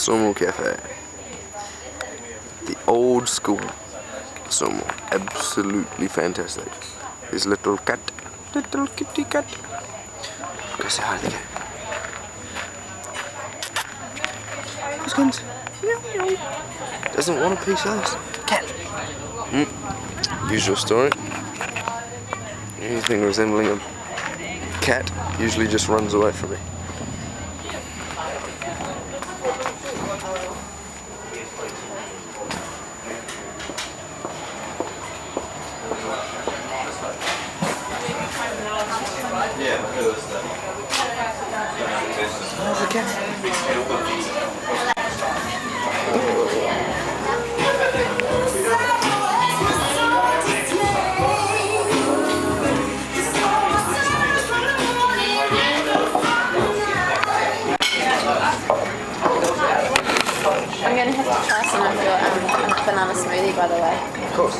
Sawmill Cafe. The old school Sawmill. Absolutely fantastic. This little cat, little kitty cat. Go say hi to the cat. Comes. Doesn't want a piece of this. Cat. Usual story. Anything resembling a cat usually just runs away from me. There's a cat. I'm going to have to try some of your banana smoothie, by the way. Of course.